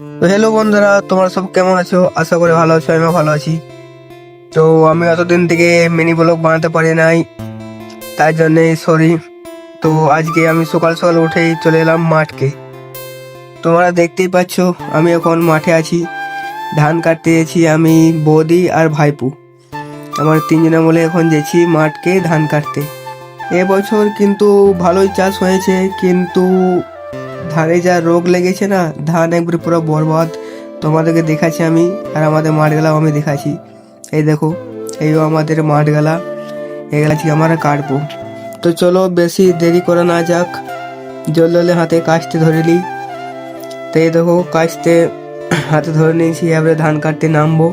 তো হ্যালো বন্ধুরা, তোমরা সব কেমন আছো? আশা করি ভালো আছো, আমিও ভালো আছি। তো আমি এতদিন থেকে মিনি ব্লগ বানাতে পারি নাই, তাই জন্যে সরি। তো আজকে আমি সকাল সকাল উঠেই চলে এলাম মাঠকে। তোমরা দেখতেই পাচ্ছ আমি এখন মাঠে আছি, ধান কাটতে গেছি আমি, বৌদি আর ভাইপু। আমার তিনজনে মিলে এখন গেছি মাঠকে ধান কাটতে। এবছর কিন্তু ভালোই চাষ হয়েছে, কিন্তু ধানে যা রোগ লেগেছে না, ধান একবারে পুরো বরবাদ। তোমাদেরকে দেখাচ্ছি আমি, আর আমাদের মাঠগুলাও আমি দেখাচ্ছি। এই দেখো, এই আমাদের মাঠগুলা, এগুলা আজকে আমরা কাটবো। তো চলো বেশি দেরি করা না যাক, জলদি হাতে কাস্তে ধরে নিই। তো এই দেখো কাস্তে হাতে ধরে নিয়েছি, এবারে ধান কাটতে নামবো।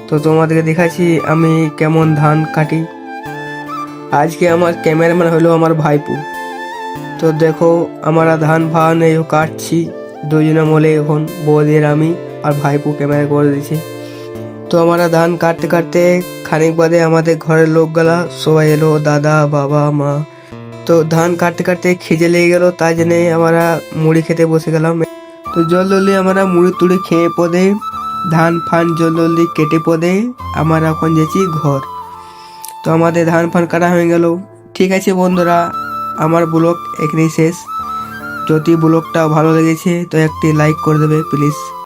তো তোমাদেরকে দেখাচ্ছি আমি কেমন ধান কাটি। আজকে আমার ক্যামেরাম্যান হলো আমার ভাইপু। তো দেখো আমরা ধান ফান এই কাটছি দুজনে মিলে, এখন বৌদির আমি আর ভাইপু ক্যামেরা করে দিয়েছে। তো আমরা ধান কাটতে কাটতে খানিক বাদে আমাদের ঘরের লোকগুলা সবাই এলো, দাদা বাবা মা। তো ধান কাটতে কাটতে খিদে লেগে গেল, তাই জন্যে আমরা মুড়ি খেতে বসে গেলাম। তো জলদি আমরা মুড়ি টুড়ি খেয়ে পদে ধান ফান জলদি কেটে পদে আমরা এখন যেছি ঘর। তো আমাদের ধান ফান কাটা হয়ে গেল। ঠিক আছে বন্ধুরা, আমার ব্লগ এখানেই শেষ। যদি ব্লগটা ভালো লেগেছে তো একটি লাইক করে দেবে প্লিজ।